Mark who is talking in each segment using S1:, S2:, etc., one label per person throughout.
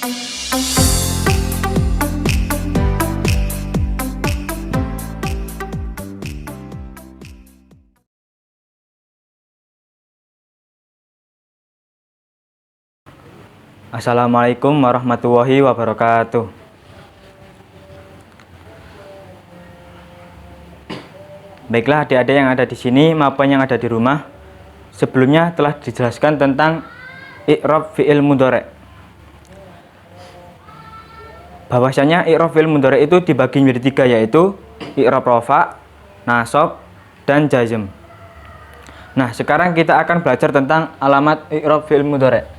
S1: Assalamualaikum warahmatullahi wabarakatuh. Baiklah adik-adik yang ada di sini maupun yang ada di rumah, sebelumnya telah dijelaskan tentang i'rab fi'il mudhari'. Bahwasanya i'rab fi'il mudhari' itu dibagi menjadi tiga, yaitu i'rab rafa', nasab, dan jazm. Nah, sekarang kita akan belajar tentang alamat i'rab fi'il mudhari'.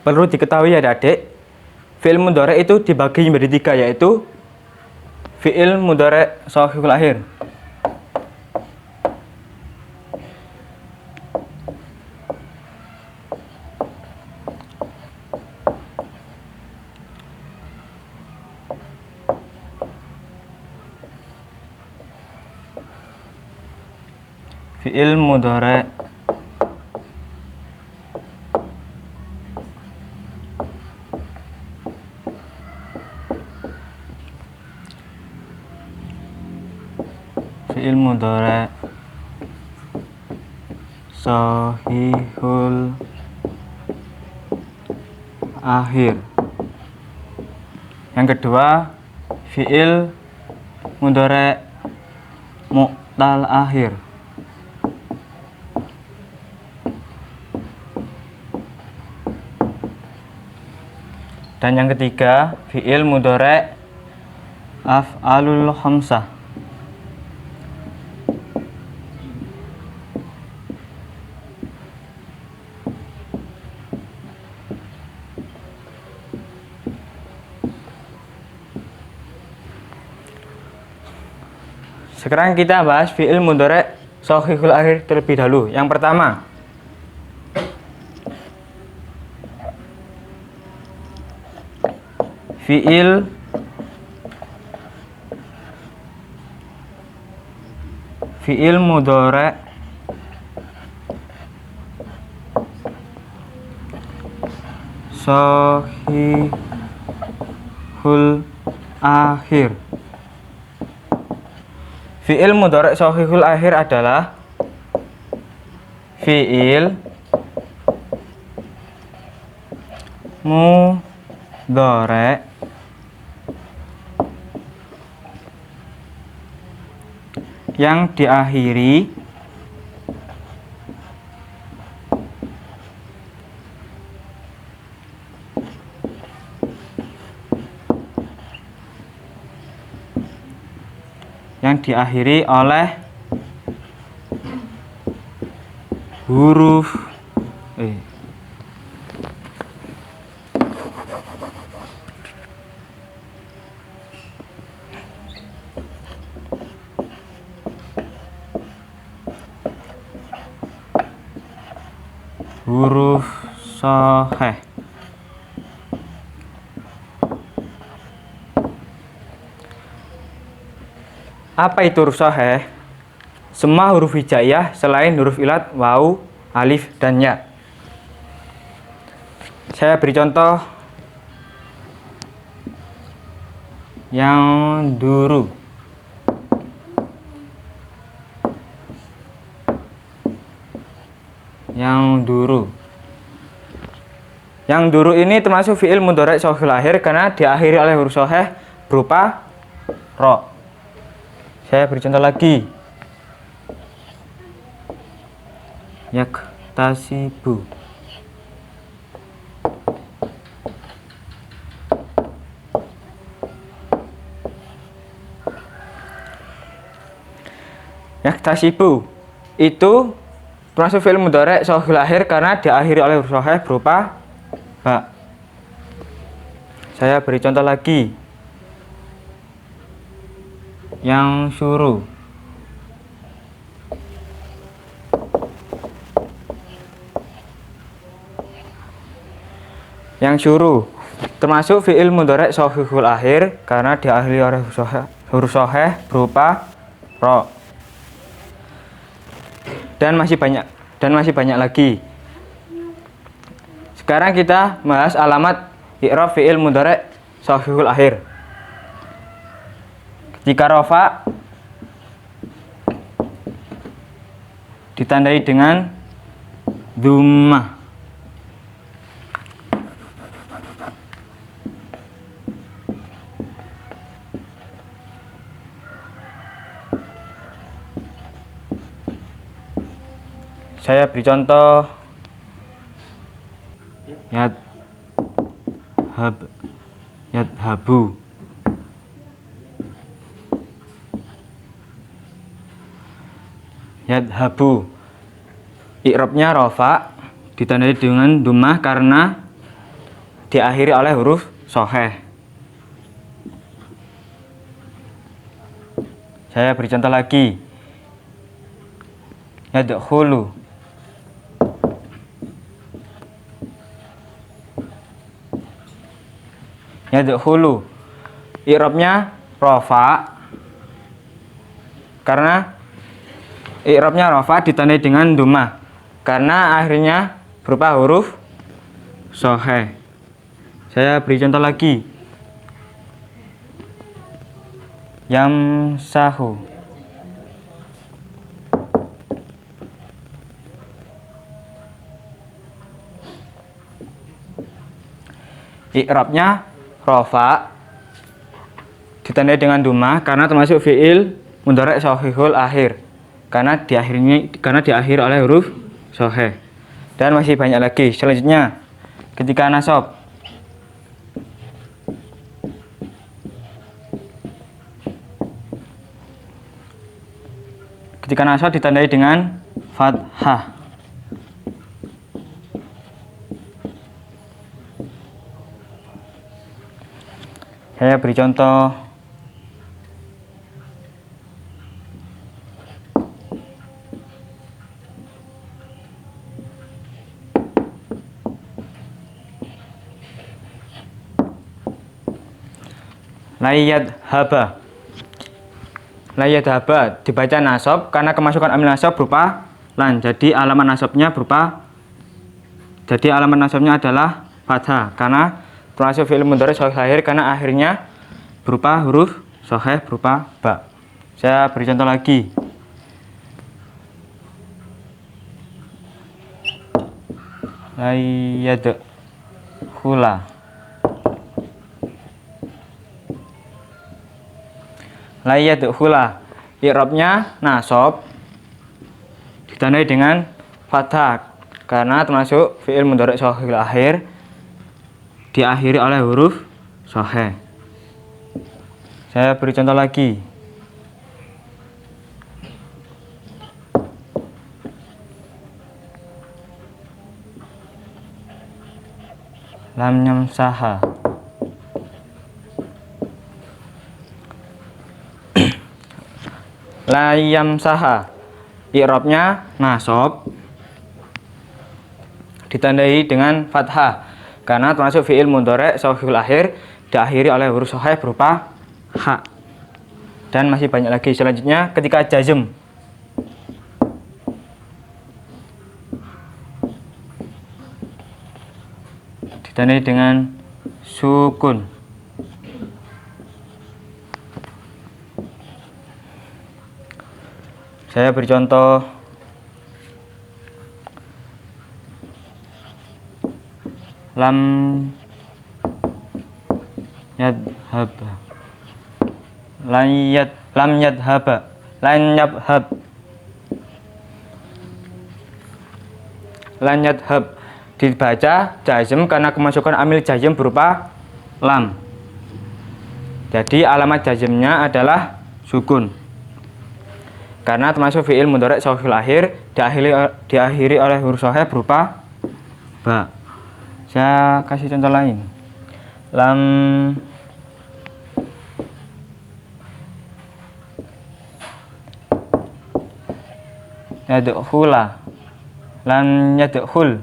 S1: Perlu diketahui ya adik, fi'il mudhari' itu dibagi menjadi tiga, yaitu fi'il mudhari' shahihul akhir, fi'il mudhari' fi'il mudhari' shahihul akhir. Yang kedua, fi'il mudhari' mu'tal akhir. Dan yang ketiga, fi'il mudhari' af'alul khamsah. Sekarang kita bahas fi'il mudhari' shahihul akhir terlebih dahulu. Yang pertama, fi'il mudhari' shahihul akhir. Fi'il mudhari' shahihul akhir adalah fi'il mudhari' yang diakhiri oleh huruf shahih. Apa itu huruf shahih? Semua huruf hijaiyah selain huruf ilat, waw, alif, dan ya. Saya beri contoh. Yang duru, Yang duru ini termasuk fi'il mudhari' shahihul akhir karena diakhiri oleh huruf shahih berupa ro. Saya beri contoh lagi. Yaktasibu. Yaktasibu itu termasuk fi'il mudhari' shahihul akhir karena diakhiri oleh huruf shahih berupa ba. Saya beri contoh lagi. Yang suruh. Yang suruh termasuk fi'il mudhari' shahihul akhir karena diakhiri oleh huruf shahih berupa ro. Dan masih banyak lagi. Sekarang kita bahas alamat i'rab fi'il mudhari' shahihul akhir. Ketika rafa ditandai dengan dhammah. Saya beri contoh yadhabu. Yadhabu i'rabnya rafa ditandai dengan dhammah karena diakhiri oleh huruf shahih. Saya beri contoh lagi. Yadkhulu. Yadkhulu i'rabnya rafa karena i'rabnya rafa ditandai dengan dhammah karena akhirnya berupa huruf shahih. Saya beri contoh lagi. Yamsahu. I'rabnya rafa ditandai dengan dhammah karena termasuk fi'il mudhari' shahihul akhir karena diakhiri oleh huruf shahih. Dan masih banyak lagi. Selanjutnya ketika nasab ditandai dengan fathah. Saya beri contoh. Layadhaba. Layadhaba dibaca nasab karena kemasukan amil nasab berupa lan. Jadi alamat nasabnya adalah fathah karena termasuk fi'il mudhari' shahihul akhir karena akhirnya berupa huruf shahih berupa ba. Saya beri contoh lagi. Layadkhula. Layadkhula i'rabnya nasab ditandai dengan fathah karena termasuk fi'il mudhari' shahihul akhir diakhiri oleh huruf shahih. Saya beri contoh lagi. Lam yamsaha. La yamsaha i'rabnya nasab ditandai dengan fathah karena termasuk fi'il mudhari' shahihul akhir diakhiri oleh huruf shahih berupa ha. Dan masih banyak lagi. Selanjutnya ketika jazm ditandai dengan sukun. Saya beri contoh. Lam yadhhab. Lam yadhhab. Lan yadhhab. Lan yadhhab dibaca jazm karena kemasukan amil jazm berupa lam. Jadi alamat jazmnya adalah sukun. karena termasuk fi'il mudhari' shahihul akhir, diakhiri oleh huruf shahih berupa ba. Saya kasih contoh lain. Lam yadkhula, lam yadkhul.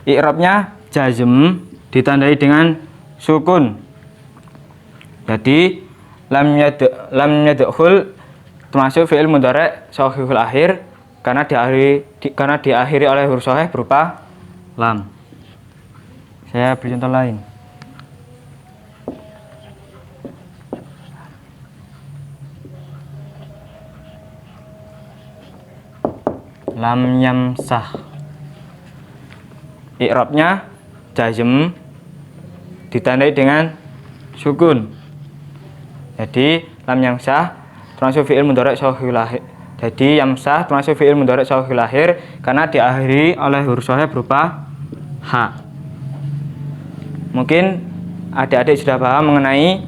S1: I'rabnya jazm ditandai dengan sukun. Jadi lam yadkhul termasuk fi'il mudhari' shahihul akhir karena diakhiri oleh huruf shahih berupa lam. Saya beri contoh lain. Lam yamsah. I'rabnya jazm ditandai dengan sukun. Jadi lam yamsah termasuk fi'il mudhari' shahihul akhir. Jadi yamsah termasuk fi'il mudhari' shahihul akhir karena diakhiri oleh huruf shahih berupa ha. Mungkin adik-adik sudah paham mengenai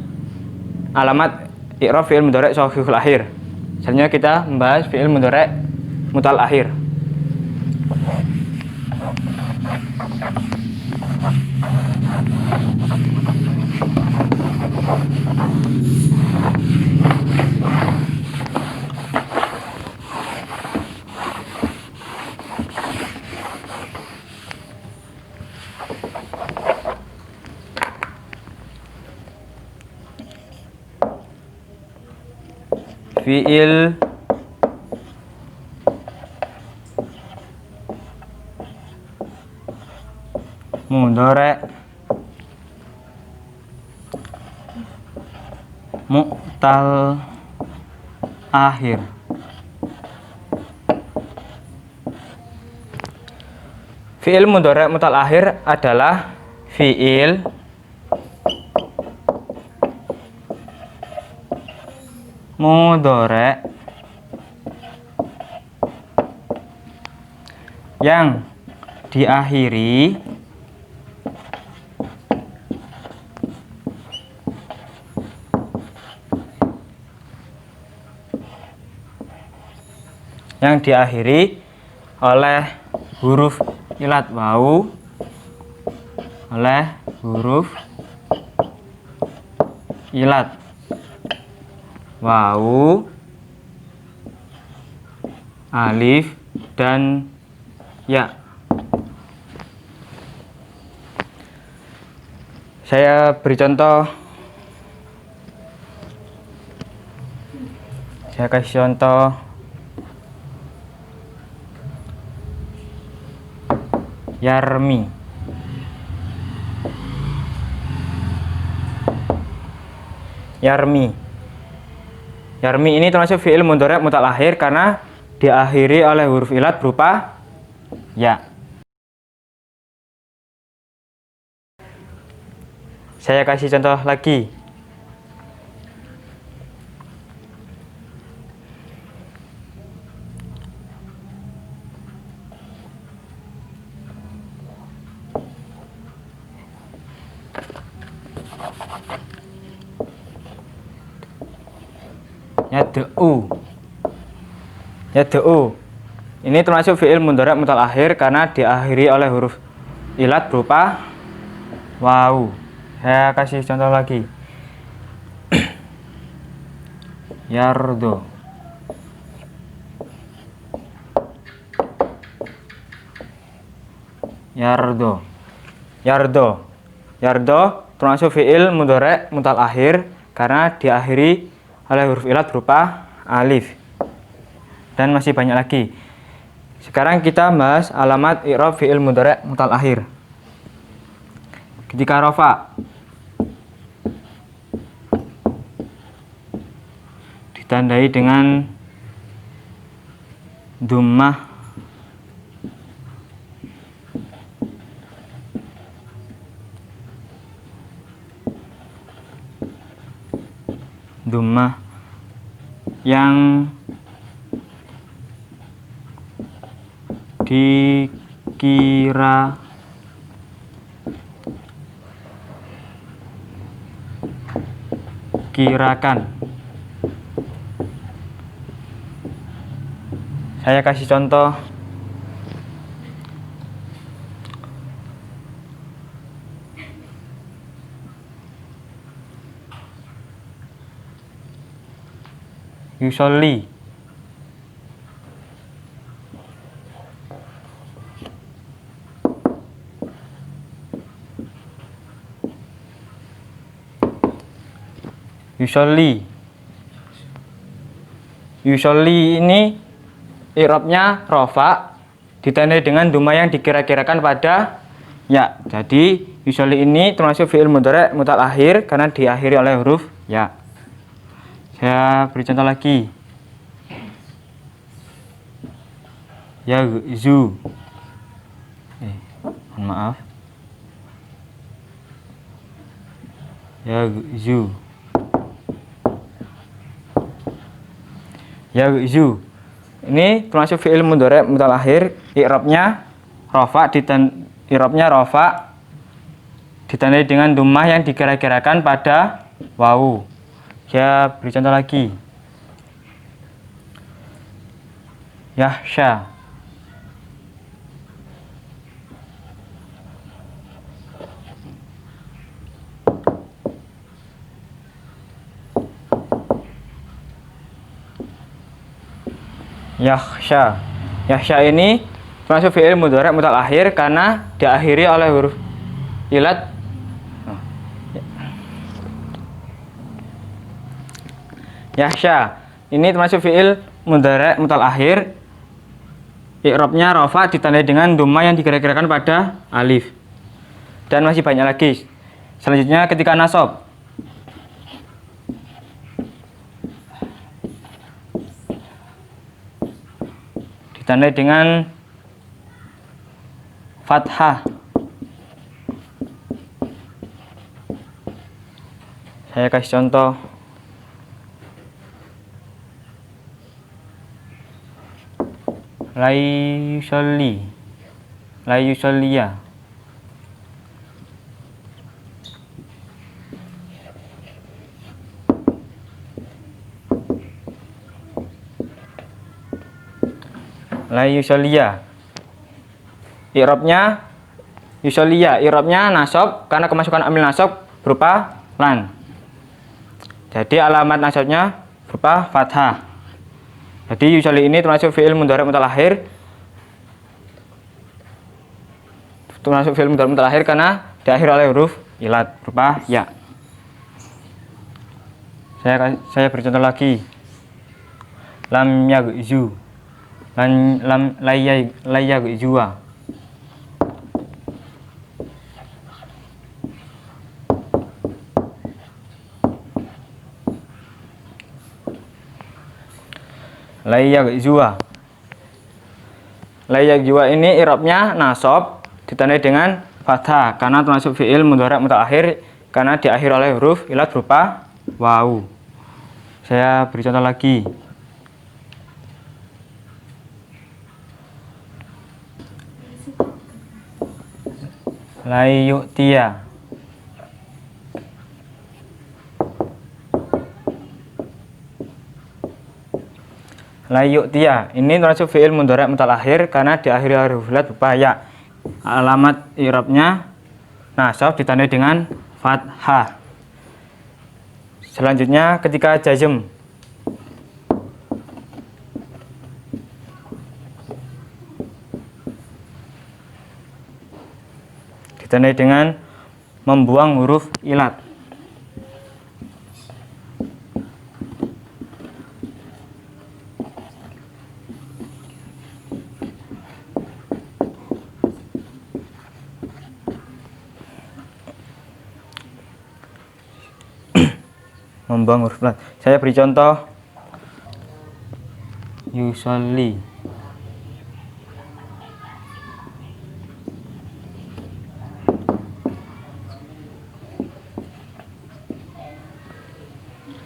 S1: alamat i'rab fi'il mudhari' shahihul akhir. Selanjutnya kita membahas fi'il mudhari' mutal akhir. Fi'il mudhari' mu'tal akhir. Fi'il mudhari' mu'tal akhir adalah fi'il mudhari' yang diakhiri oleh huruf ilat wawu, oleh huruf ilat wawu, alif, dan ya. Saya beri contoh. Saya kasih contoh. Yarmi. Yarmi. Yarmi ini termasuk fi'il mudhari' mutal akhir karena diakhiri oleh huruf ilat berupa ya. Saya kasih contoh lagi. Yad'u. Yad'u. Ini termasuk fi'il mudhari' mutal akhir karena diakhiri oleh huruf ilat berupa wawu. Saya kasih contoh lagi. Yardo. Yardo. Yardo. Yardo termasuk fi'il mudhari' mutal akhir karena diakhiri oleh huruf ilat berupa alif. Dan masih banyak lagi. Sekarang kita bahas alamat i'rab fi'il mudhari' mutal akhir. Ketika rafa ditandai dengan dhammah yang dikirakan Saya kasih contoh. Usually. Usually ini i'rabnya rofa ditandai dengan dhamma yang dikira-kirakan pada ya. Jadi usually ini termasuk fi'il mudhari' mutal akhir karena diakhiri oleh huruf ya. Saya beri contoh lagi. Yaghzu. Mohon maaf. Yaghzu. Yaghzu. Ini termasuk fi'il mudhari' mutal akhir, i'rabnya rafa ditandai dengan dhammah yang dikira-kirakan pada wawu. Saya beri contoh lagi. Yahsha. Yahsha. Yahsha ini termasuk fi'il mudhari' mutal akhir karena diakhiri oleh huruf ilat. Yahsha ini termasuk fi'il mudhari' mutal akhir, i'rabnya rafa ditandai dengan dhamma yang dikira-kirakan pada alif. Dan masih banyak lagi. Selanjutnya ketika nasab. Ditandai dengan fathah. Saya kasih contoh. La yusalliya. La yusalliya. I'rabnya yusalliya, i'rabnya nasab karena kemasukan amil nasab berupa lan. Jadi alamat nasabnya berupa fathah. Jadi yusalli ini termasuk fi'il mudhari' mutal akhir. Termasuk fi'il mudhari' mutal akhir karena diakhiri oleh huruf ilat berupa ya. Saya beri contoh lagi. Lam yaghzu. Lam layaghzuwa. Layaghzuwa ini i'rabnya nasab ditandai dengan fathah karena termasuk fi'il mudhari' mutal akhir karena diakhiri oleh huruf ilat berupa wawu. Saya beri contoh lagi. La yu'tiya. La yu'tiya ini termasuk fi'il mudhari' mutal akhir karena diakhiri oleh huruf ilat berupa ya. Alamat i'rabnya nasab ditandai dengan fathah. Selanjutnya ketika jazm. Ditandai dengan membuang huruf ilat. Membuang huruf ilat. Saya beri contoh. Yusolli.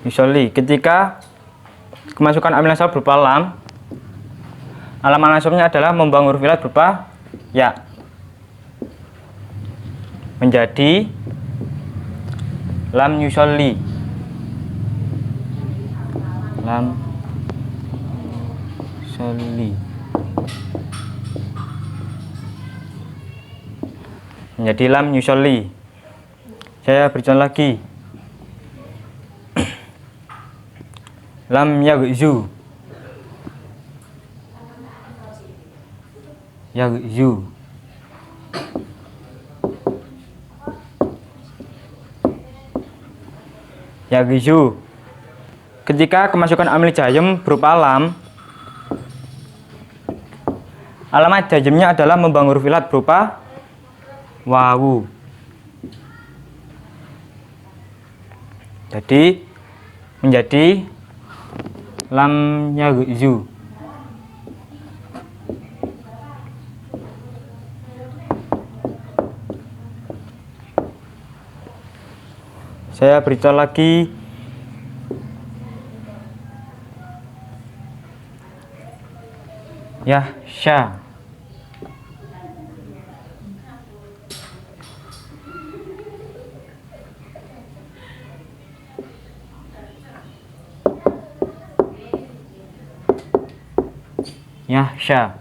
S1: Yusolli ketika kemasukan amil nasab berupa lam, alamat nasabnya adalah membuang huruf ilat berupa ya. Menjadi lam yusolli. Lam yusolli. menjadi lam yusolli. Saya beri contoh lagi. Lam yaghzu. Yaghzu. Yaghzu. Ketika kemasukan amil jazm berupa lam, alamat jazmnya adalah membangun huruf ilat berupa wawu. Jadi menjadi lam yaghzu. Saya beri contoh lagi. Yahsya. Yahsya.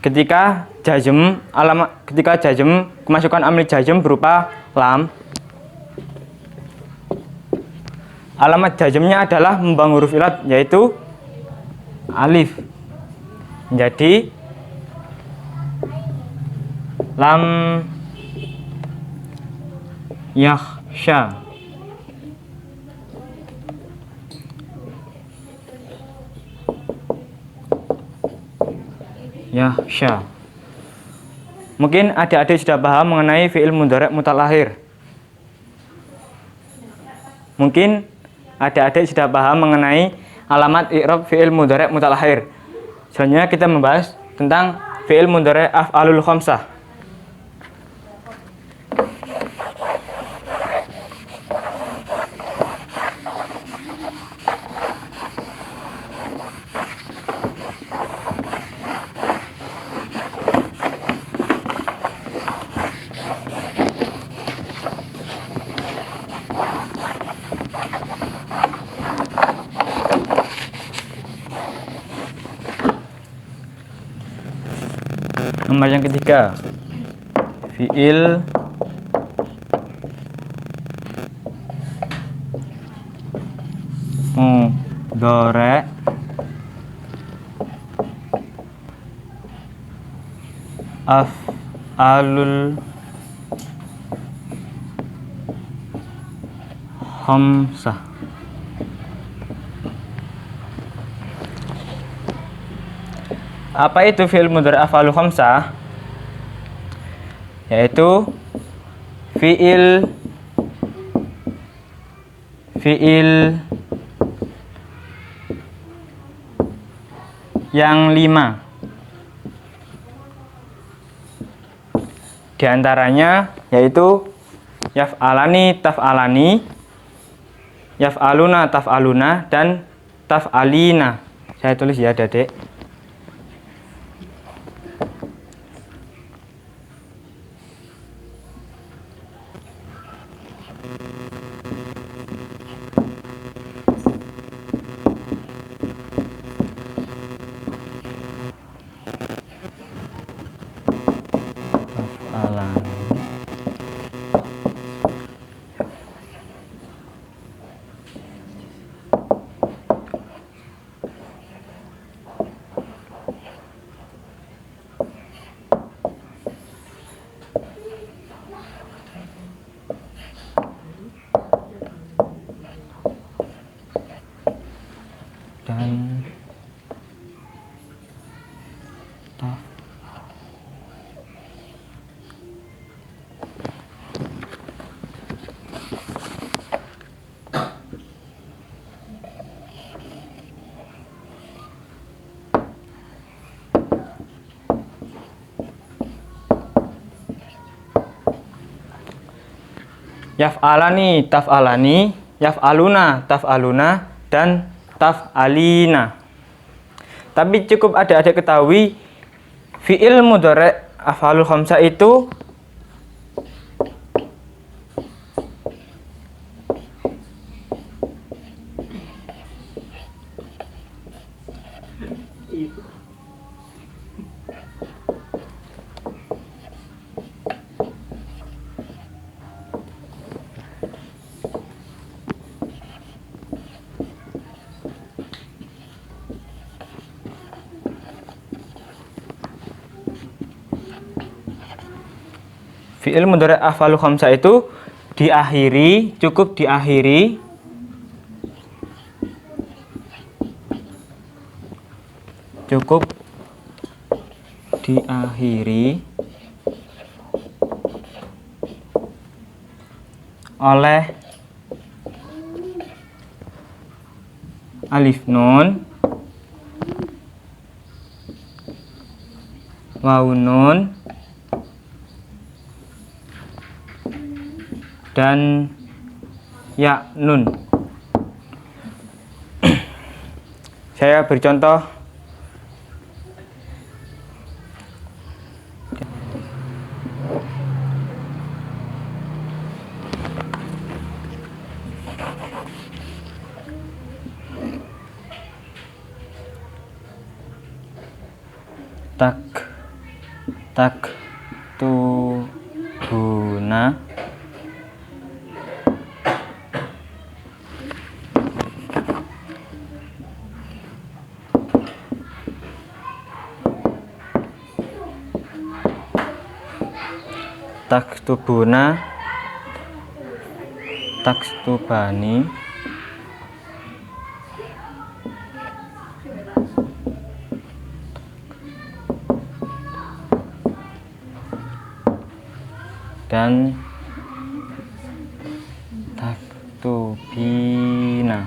S1: Ketika jazm kemasukan amil jazm berupa lam, alamat jazmnya adalah membangun huruf ilat yaitu alif. Jadi lam yakhsha. Yakhsha. Mungkin adik-adik sudah paham mengenai fi'il mudhari' mutalakhir. Mungkin adik-adik sudah paham mengenai alamat i'rab fi'il mudhari' mutalakhir. Selanjutnya kita membahas tentang fi'il mudhari' af'alul khamsah. Nomor yang ketiga, fi'il mudhari' af'alul khamsah. Apa itu fi'il mudhari' af'alul khamsah? Yaitu fi'il yang 5. Di antaranya yaitu yaf'alani, taf'alani, yaf'aluna, taf'aluna, dan taf'alina. Saya tulis ya, Dedek. Dan yaf'alani, taf'alani, yaf'aluna, taf'aluna, dan taf'alina. Tapi cukup adik-adik ketahui fi'il mudhari' af'alul khamsah itu fi'il mudhari' af'alul khamsah itu diakhiri, cukup diakhiri oleh alif nun, wawu nun, dan ya nun. Saya beri contoh. Taktubuna, taktubuna, taktubani, dan taktubina.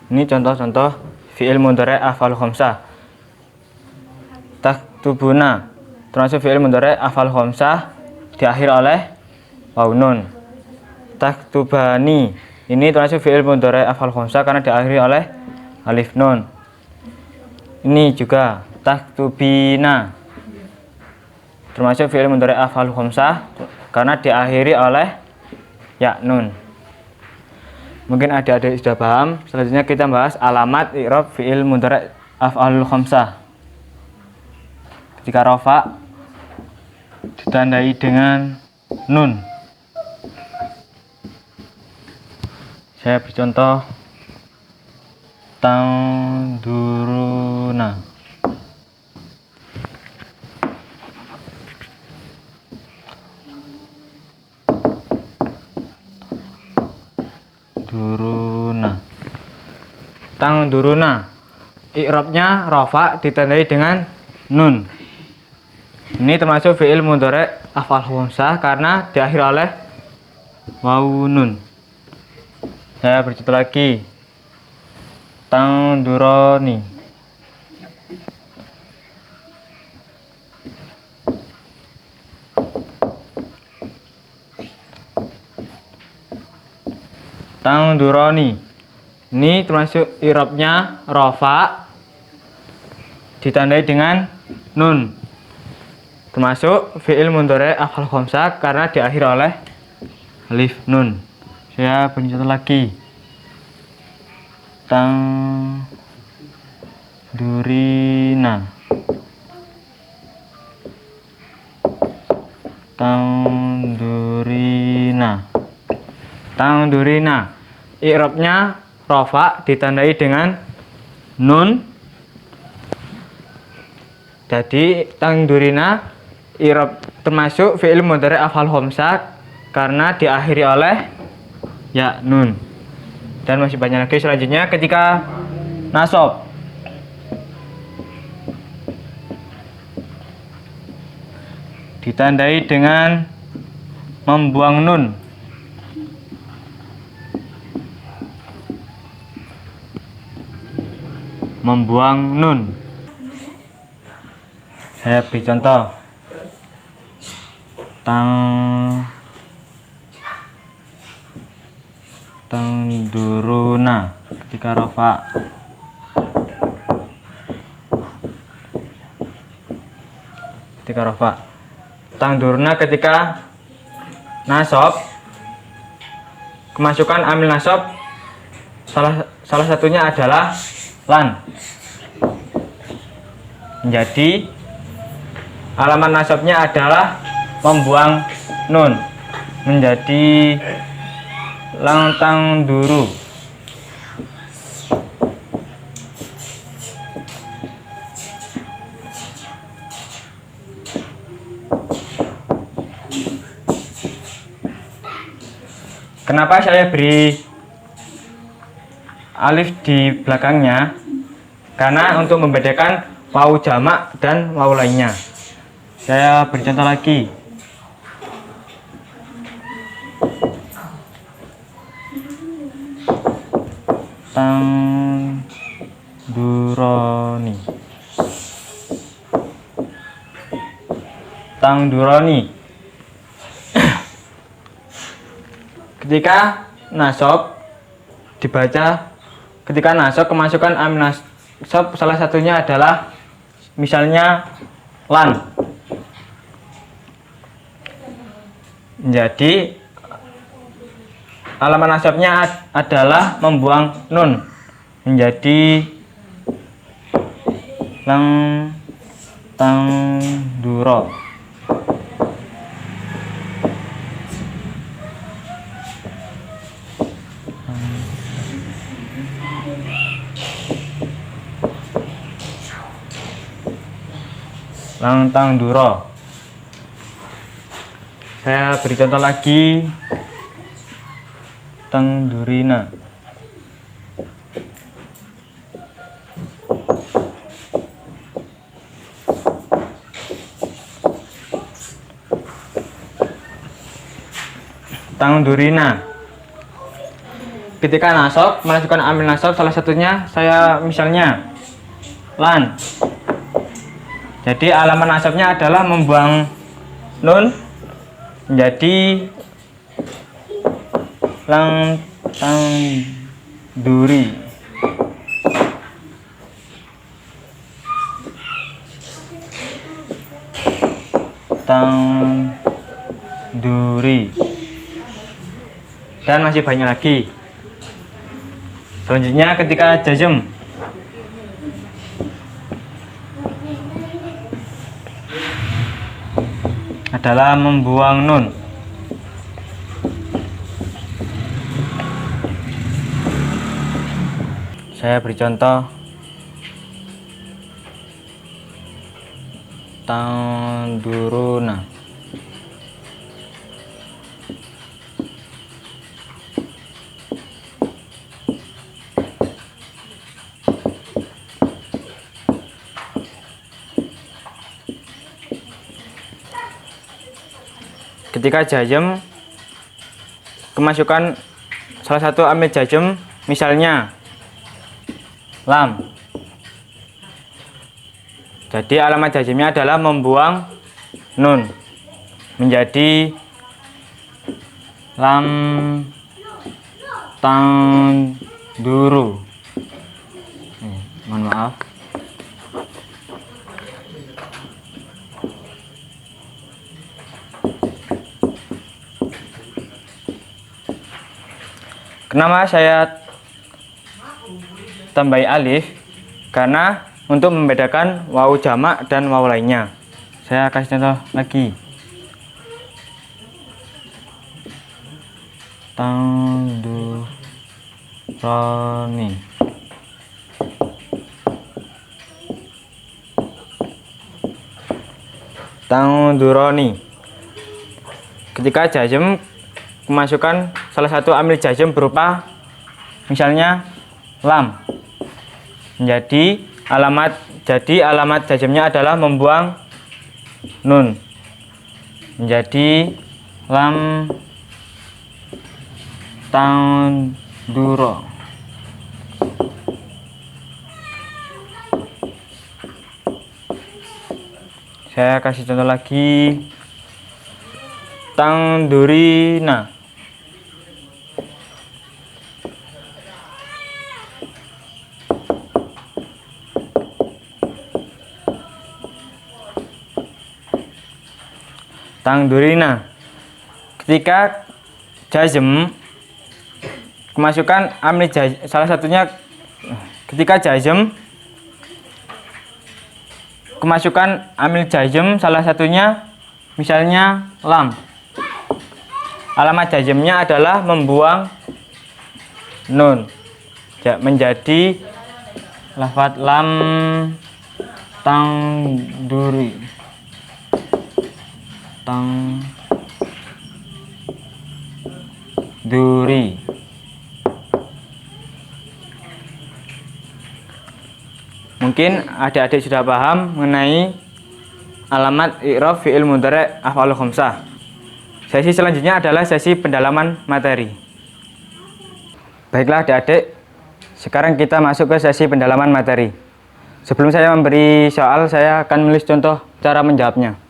S1: Ini contoh-contoh fi'il mudhari' af'alul khamsah. Taktubuna termasuk fi'il mudhari' af'alul khamsah diakhiri oleh wawu nun. Taktubani ini termasuk fi'il mudhari' af'alul khamsah karena diakhiri oleh alif nun. Ini juga taktubina termasuk fi'il mudhari' af'alul khamsah karena diakhiri oleh ya nun. Mungkin adik-adik sudah paham. Selanjutnya kita bahas alamat i'rab fi'il mudhari' af'alul khamsah. Ketika rafa ditandai dengan nun. Saya beri contoh. Tangduruna, tangduruna, i'rabnya rafa ditandai dengan nun. Ini termasuk fi'il mudhari' af'alul khamsah karena diakhiri oleh wawu nun. Saya bercontoh lagi. Tangduroni, tangduroni. Ini termasuk i'rabnya rafa ditandai dengan nun. Termasuk fi'il mudhari' af'alul khamsah karena diakhiri oleh alif nun. Saya beri contoh lagi. Tangdurina, tangdurina, i'rabnya rafa ditandai dengan nun. Jadi tangdurina i'rab termasuk fi'il mudhari' af'alul khamsah karena diakhiri oleh ya nun. Dan masih banyak lagi. Selanjutnya ketika nasab ditandai dengan membuang nun. Membuang nun. Saya beri contoh. Tangduruna ketika rafa. Tangduruna ketika nasab, kemasukan amil nasab salah satunya adalah lan. Jadi alamat nasabnya adalah membuang nun menjadi lang tangduru. Kenapa saya beri alif di belakangnya? Karena untuk membedakan wawu jamak dan wawu lainnya. Saya beri contoh lagi. Tangduroni. Tangduroni. Ketika nasab dibaca, ketika nasab kemasukan amin nasab salah satunya adalah misalnya lan. Jadi alamat nasabnya adalah membuang nun menjadi lang tangduro. Lang tangduro. Saya beri contoh lagi. Tangdurina. Tangdurina. Ketika nasab melakukan amil nasab salah satunya saya misalnya lan. Jadi alamat nasabnya adalah membuang nun menjadi lang tangduri. Tangduri. Dan masih banyak lagi. Selanjutnya ketika jazm adalah membuang nun. Saya beri contoh. Tangduruna. Ketika jazm kemasukan salah satu amil jazm misalnya lam. Jadi alamat jazmnya adalah membuang nun menjadi lam tangduru. Mohon maaf. Kenapa saya tambahi alif? Karena untuk membedakan wawu jamak dan wawu lainnya. Saya kasih contoh lagi. Tangduroni. Tangduroni. Ketika jazm kemasukan salah satu amil jazm berupa misalnya lam. Jadi alamat jazmnya adalah membuang nun menjadi lam tangduro. Saya kasih contoh lagi. Tangdurina. Tangdurina. Ketika jazm kemasukan amil jazm salah satunya ketika jazm kemasukan amil jazm salah satunya misalnya lam. Alamat jazmnya adalah membuang nun menjadi lafaz lam tangduri. duri. Mungkin adik-adik sudah paham mengenai alamat i'rab fi'il mudhari' af'alul khamsah. Sesi selanjutnya adalah sesi pendalaman materi. Baiklah adik-adik, sekarang kita masuk ke sesi pendalaman materi. Sebelum saya memberi soal, saya akan menulis contoh cara menjawabnya.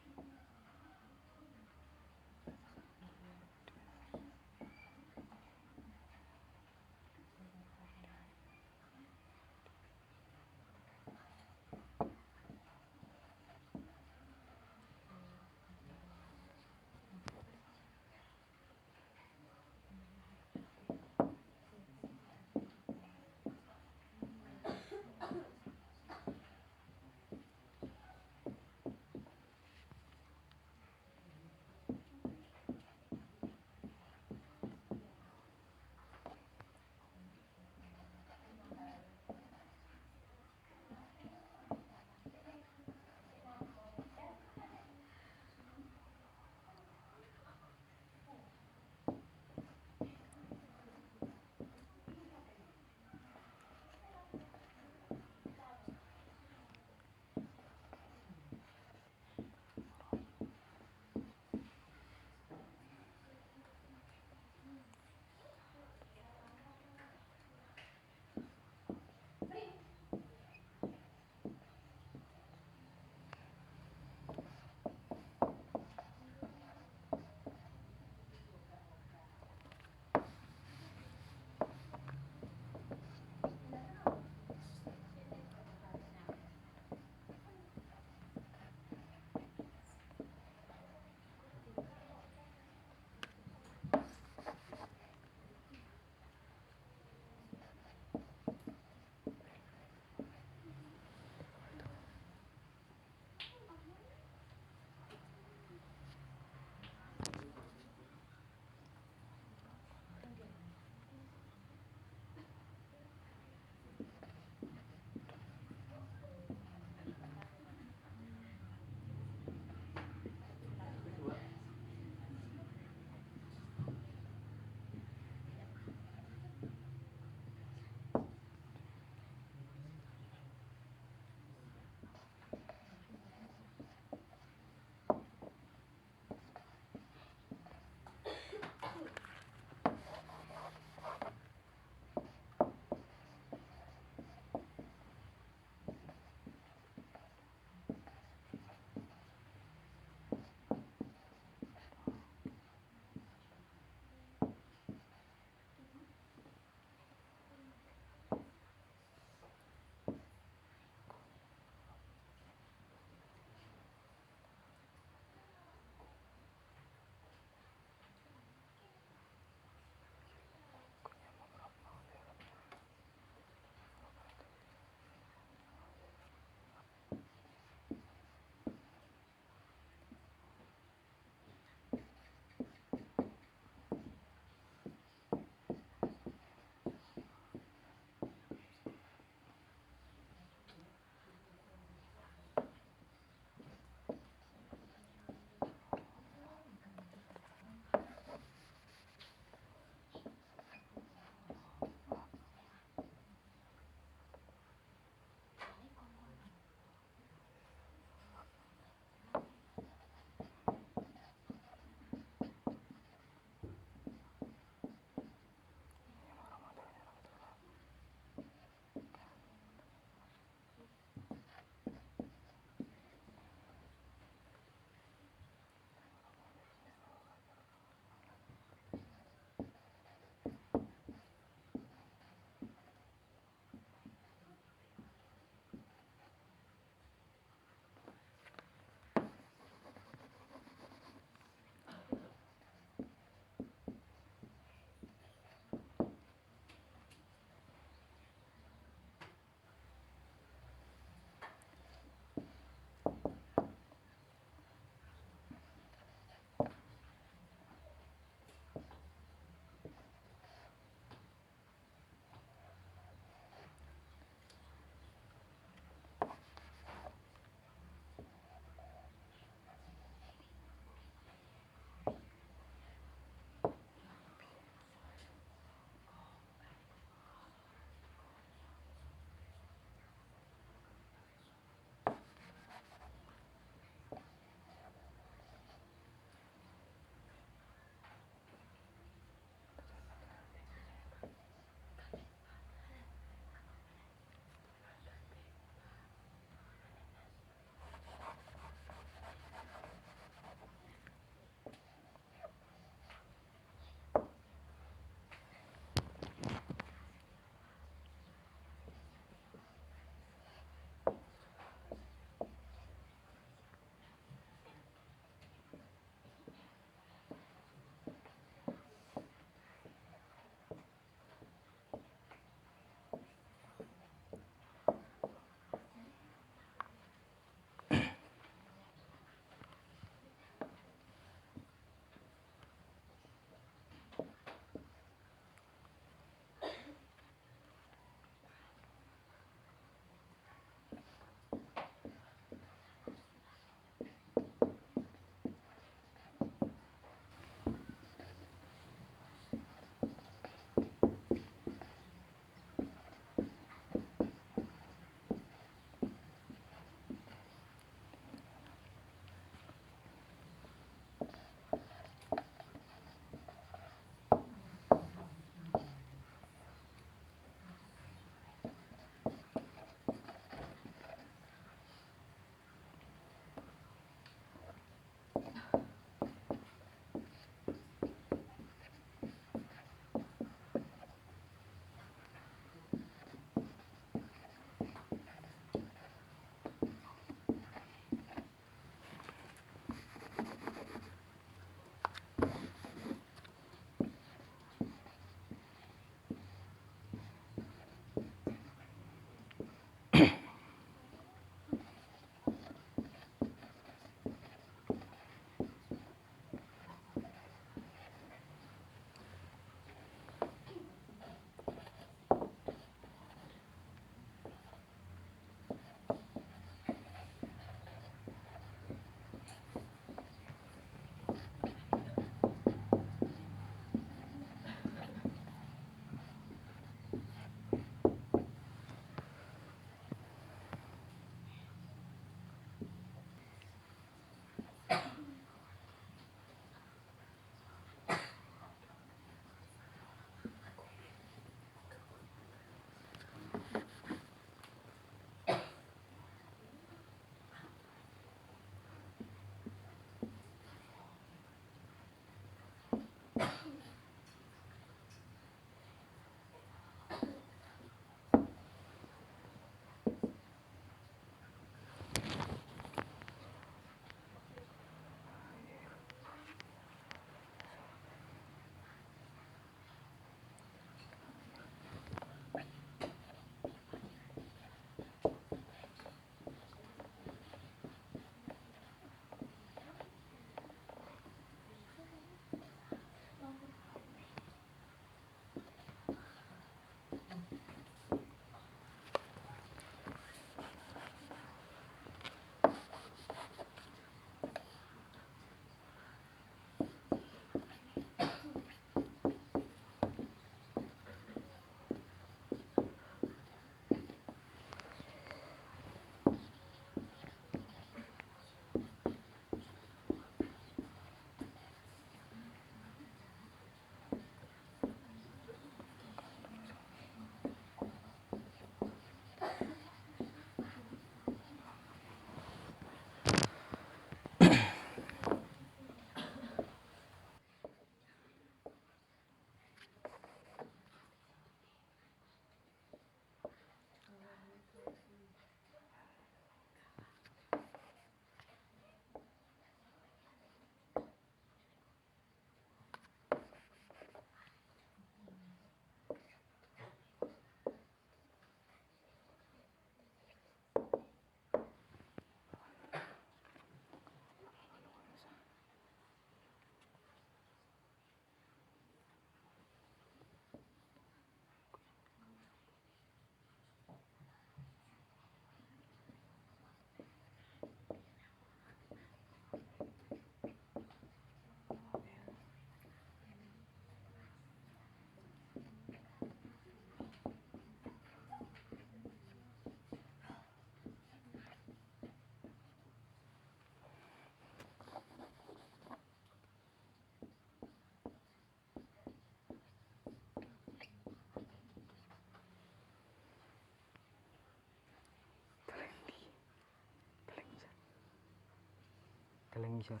S1: Kaleng ngisor.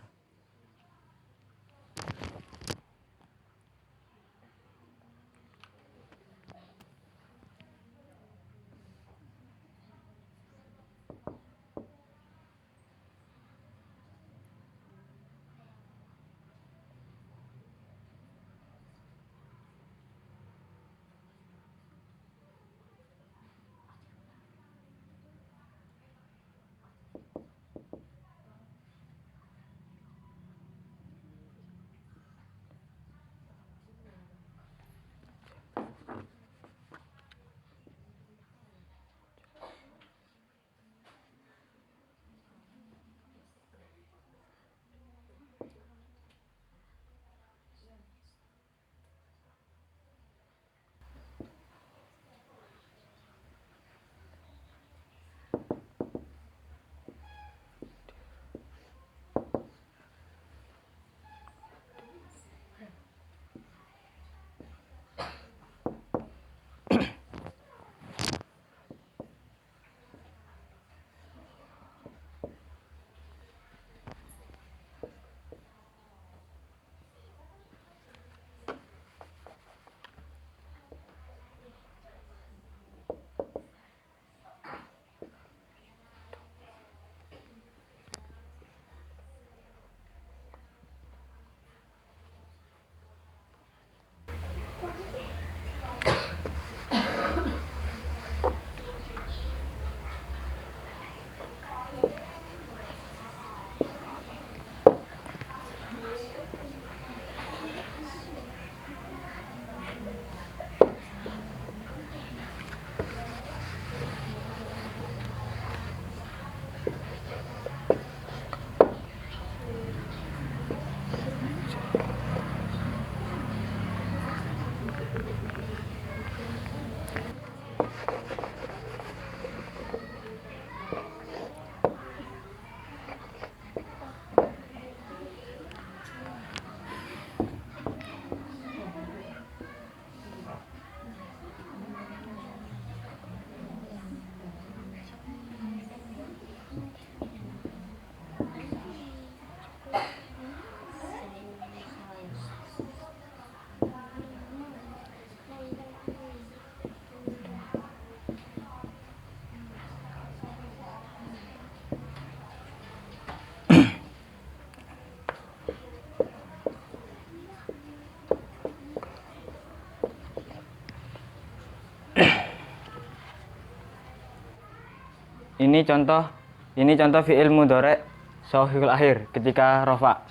S1: ini contoh fi'il mudhari' shahihul akhir ketika rafa.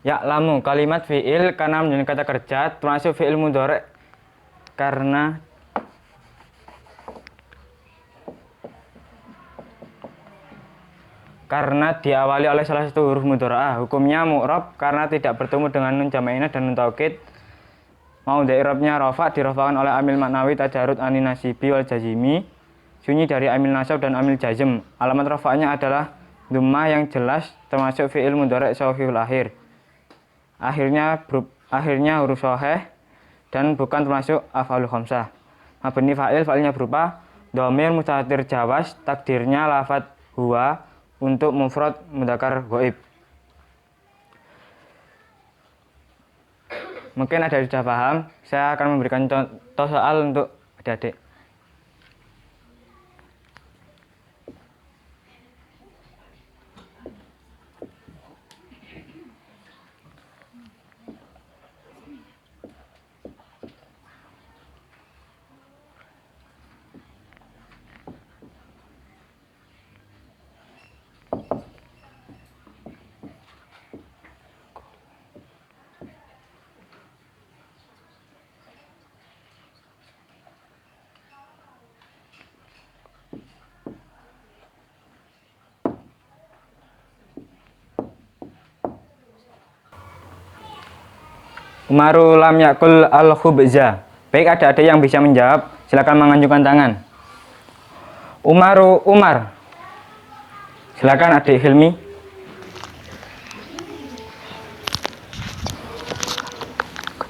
S1: Ya'lamu kalimat fi'il karena menjadi kata kerja termasuk fi'il mudhari' karena diawali oleh salah satu huruf mudhara'ah. Hukumnya mu'rab karena tidak bertemu dengan nun jama'inah dan nun taukid. Mau i'rabnya rafa dirafakan oleh amil maknawi tajarud anin nasibi wal jazimi, sunyi dari amil nasab dan amil jazm. Alamat rafa'nya adalah dhammah yang jelas termasuk fi'il mudhari' shahihul akhir. Akhirnya huruf shahih dan bukan termasuk af'alul khamsah. Mabni fa'ilnya berupa dhamir mustatir jawaz, takdirnya lafadz huwa untuk mufrad mudzakkar ghaib. Mungkin ada yang sudah paham, saya akan memberikan contoh soal untuk adik-adik. Umaru lam yakul al-khubza. Baik, ada yang bisa menjawab, silakan mengajukan tangan. Umar. Silakan adik Hilmi.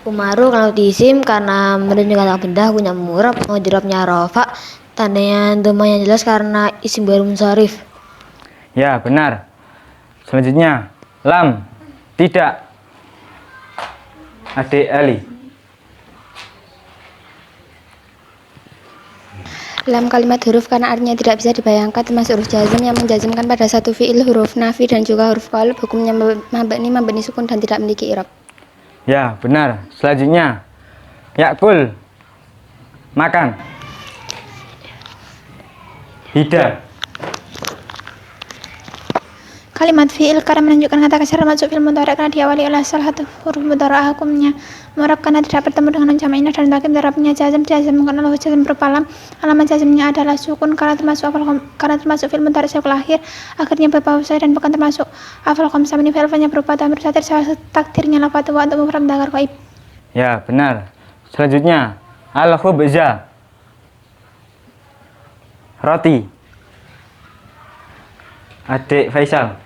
S2: Umaru kalau diisim karena menunjukkan kata benda punya murab, mau dirapnya rafa, tandanya dhammah yang jelas karena isim baru munsharif.
S1: Ya, benar. Selanjutnya, lam tidak. Adik Ali.
S3: Lam kalimat huruf karena artinya tidak bisa dibayangkan termasuk huruf jazm yang menjazmkan pada satu fi'il, huruf nafi dan juga huruf qalb. Hukumnya mabni sukun dan tidak memiliki i'rab.
S1: Ya, benar. Selanjutnya, yakul makan. Hida.
S4: Kalimat fi'il karena menunjukkan kata kasar masuk fi'il mudhari' karena diawali oleh salah satu huruf mudhari'. Hukumnya mu'rab karena tidak bertemu dengan nun jama'inah dan taukid. Darabnya jazm karena lahu jazm berupa lam. Alamat jazmnya adalah sukun karena termasuk fi'il mudhari' shahihul akhir. Akhirnya berbau saya dan bukan termasuk af'al khamsah. Ini fi'ilnya berupa dhamir mustatir salah satu takdirnya lafadz wa untuk mufrad mudzakkar ghaib.
S1: Ya, benar. Selanjutnya, al-khubza. Roti. Adik Faisal.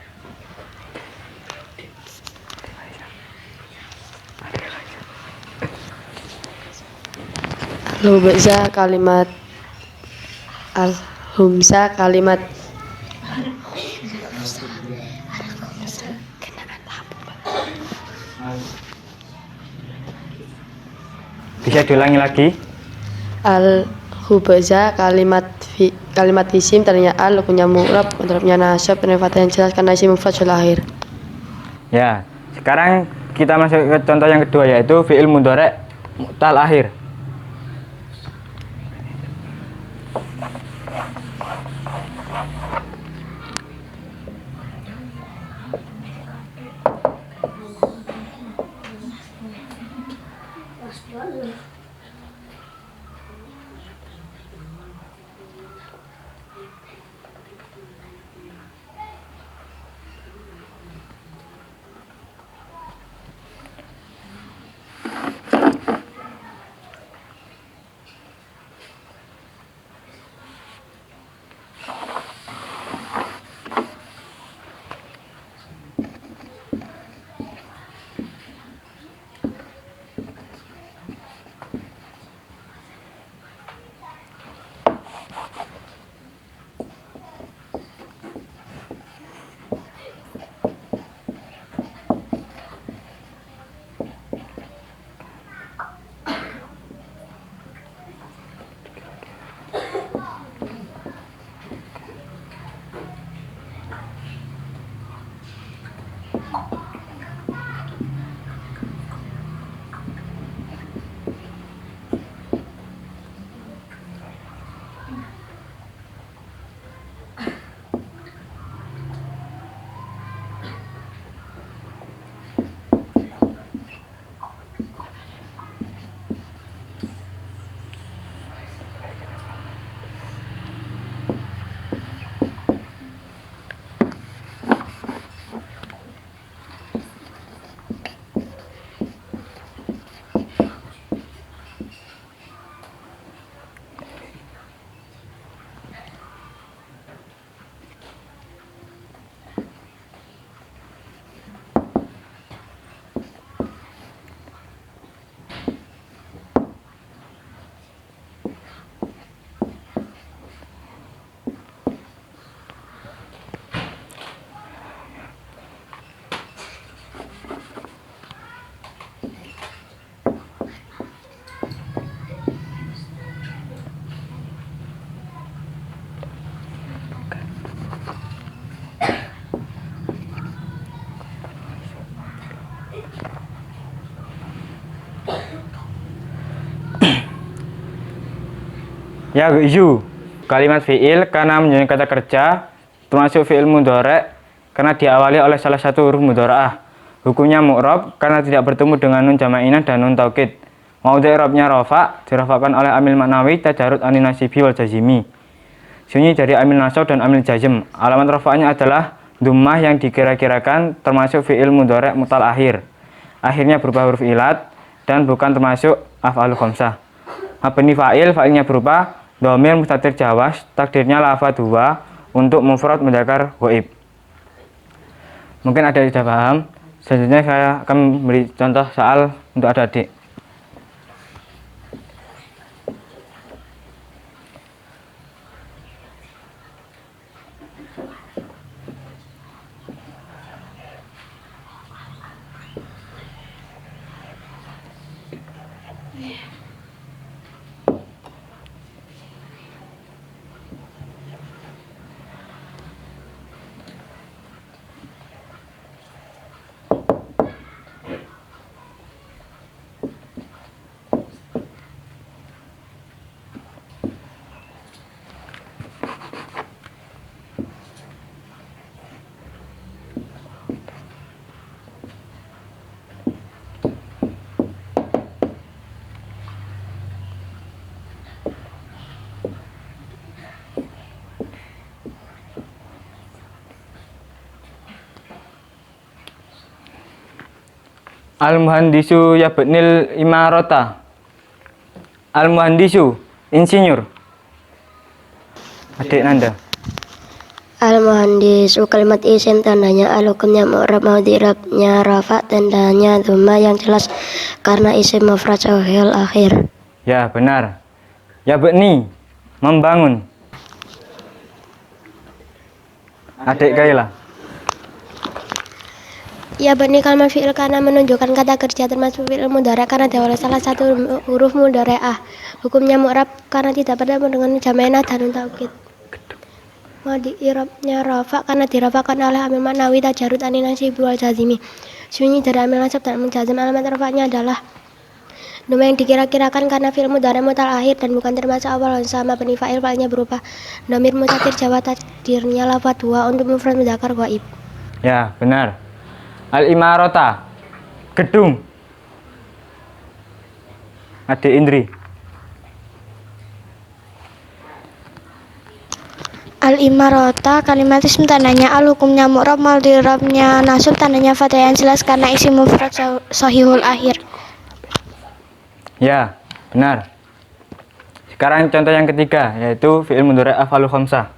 S5: Al-Humza kalimat Al-Humza kalimat
S1: Bisa diulangi lagi?
S5: Al-Humza kalimat isim tadinya al punya mu'rab, mudhari'nya nasab dan fathah yang jelas karena isim mufrad akhir.
S1: Ya, sekarang kita masuk ke contoh yang kedua yaitu fi'il mudhari' mu'tal akhir. Ya yu. Kalimat fi'il karena menunjukkan kata kerja, termasuk fi'il mudhari karena diawali oleh salah satu huruf mudhara'ah. Hukumnya mu'rab karena tidak bertemu dengan nun jama'inah dan nun taukid. Maudhi' i'rabnya rafa dirafa'kan oleh amil maknawi tajarrud anin nasibi wal jazimi. Sunyi dari amil nasab dan amil jazm. Alamat rafa'nya adalah dhammah yang dikira-kirakan termasuk fi'il mudhari' mutal akhir. Akhirnya berupa huruf ilat dan bukan termasuk af'alul khamsah. Mabni fa'il, fa'ilnya berupa dhamir mustatir jawas, takdirnya lafadz huwa untuk mufrad mudzakkar ghaib. Mungkin ada yang sudah paham. Selanjutnya saya akan memberi contoh soal untuk adik-adik. Al-muhandisu yabnil imarata. Al-muhandisu, insinyur. Adik Nanda.
S6: Al-muhandis kalimat isim tandanya al-hukumnya mu'rab maudhi i'rabnya rafa tandanya dhamma yang jelas karena isim mufrad sahihul akhir.
S1: Ya, benar. Yabni, membangun. Adik Kaila.
S3: Ya bani kalimat fi'il karena menunjukkan kata kerja termasuk fi'il mudhari karena diawali salah satu huruf mudhari'ah. Hukumnya mu'rab karena tidak bertemu dengan jama'inah dan nun taukid. Maudhi i'rabnya rafa karena dirafa'kan oleh amil maknawi tajarrud anin nasibi wal jazimi. Sunyi dari amil nasab dan amil jazm. Alamat rafa'nya adalah dhammah yang dikira-kirakan karena fi'il mudhari mutal akhir dan bukan termasuk awal sama bani fa'il. Fa'ilnya berupa dhamir mustatir jawa takdirnya lafadz huwa untuk mufrad mudzakkar ghaib.
S1: Ya, benar. Al-imarata, gedung. Adik Indri.
S4: Al-imarata kalimat isim tandanya al, hukumnya mu'rab maudhi i'rabnya nasab tandanya fathah yang jelas karena isim mufrad sahihul akhir.
S1: Ya, benar. Sekarang contoh yang ketiga yaitu fi'il mudhari' af'alul khamsah.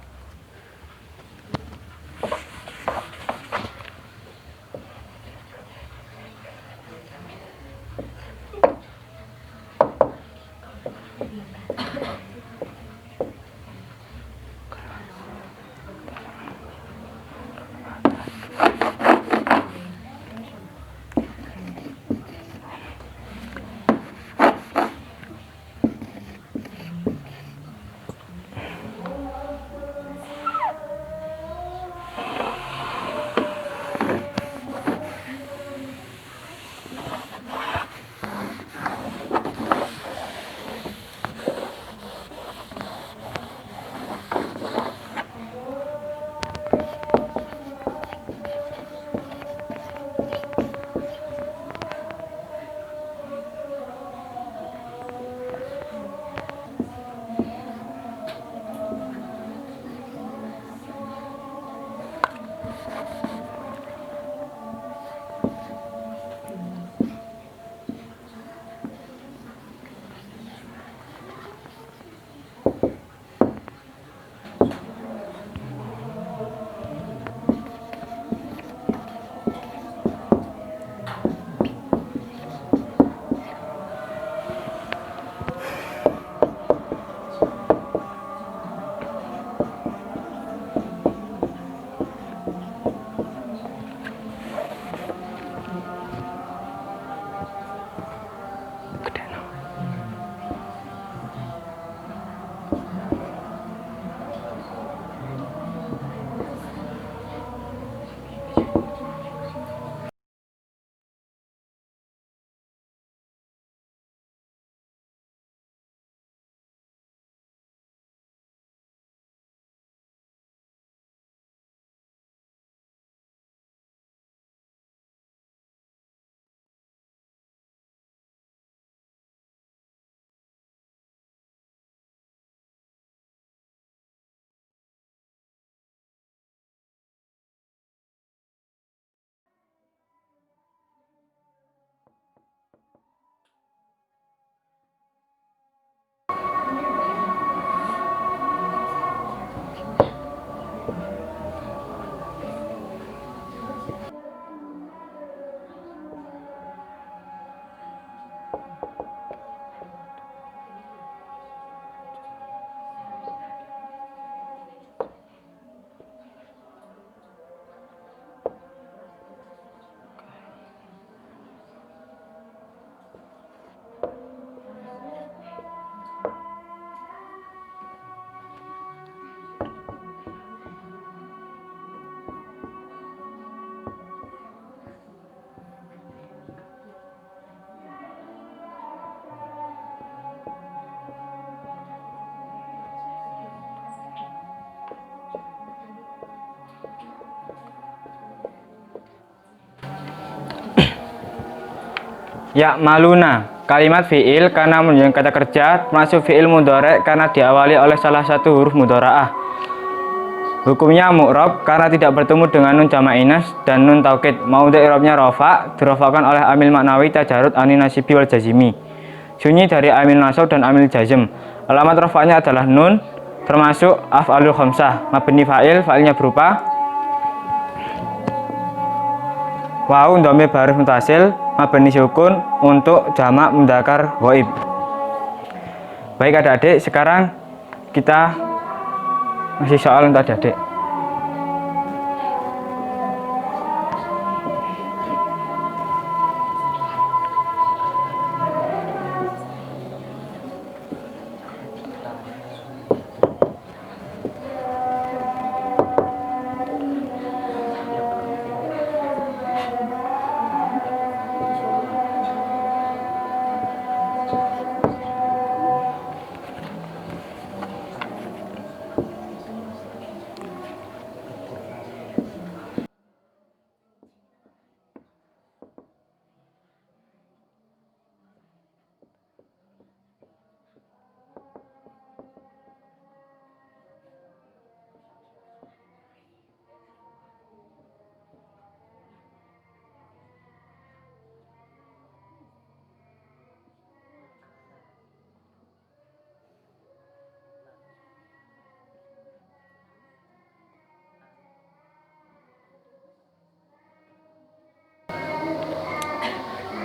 S1: Ya'maluna. Kalimat fi'il karena menunjukkan kata kerja, termasuk fi'il mudhari karena diawali oleh salah satu huruf mudhara'ah. Hukumnya mu'rab karena tidak bertemu dengan nun jamak inas dan nun taukid. Maudhi i'rabnya rafa, dirafa'kan oleh amil maknawi tajarud ani nasibi wal jazimi. Sunyi dari amil nasab dan amil jazm. Alamat rafa'nya adalah nun, termasuk af'alul khamsah. Mabni fa'il, fa'ilnya berupa waw dhamir baris mutasil, mabni sukun untuk jamak mudzakkar ghaib. Baik adik-adik, sekarang kita masih soal untuk adik-adik.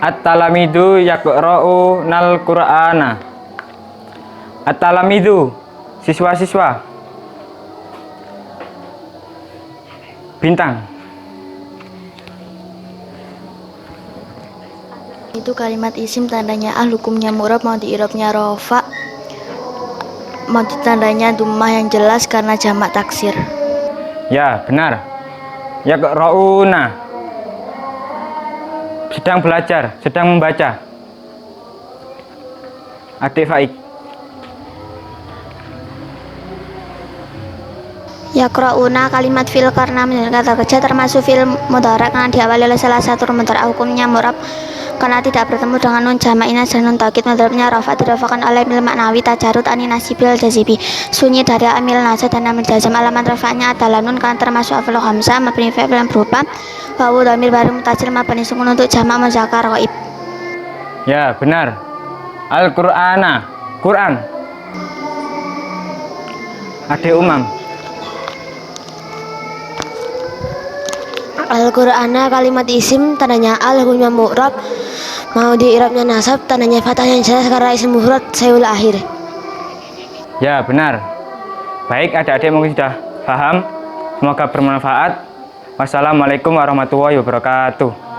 S1: At-talamidu yaqra'u nal Qur'ana. At-talamidu, siswa-siswa. Bintang.
S2: Itu kalimat isim tandanya hukumnya mu'rab, mau i'rabnya rafa, mau tandanya dhammah yang jelas karena jamak taksir.
S1: Ya, benar. Yaqra'una. Sedang belajar, sedang membaca. Adik Faik.
S4: Yaqra'una kalimat fi'il karena menunjukkan kata kerja, termasuk fi'il mudhari karena diawali oleh salah satu huruf mudhari. Hukumnya mu'rab karena tidak bertemu dengan nun jamak inas dan nun taukid. Mudhari'nya rafa, dirafa'kan oleh amil maknawi tajarud ani nasibi wal jazibi. Sunyi dari amil nasab dan amil jazm. Alamat rafa'nya adalah nun karena termasuk af'al khamsah. Mabni fa'il yang berupa wawu dhamir baris mutasil mabni sukun untuk jamak mudzakkar ghaib.
S1: Ya, benar. Al-Qur'ana, Quran. Adik Umam.
S2: Al-Qur'ana kalimat isim tandanya hukumnya mu'rab, mau i'rabnya nasab, tandanya fathah yang jelas karena isim mufrad sayul akhir.
S1: Ya, benar. Baik, adik-adik mungkin sudah paham. Semoga bermanfaat. Wassalamualaikum warahmatullahi wabarakatuh.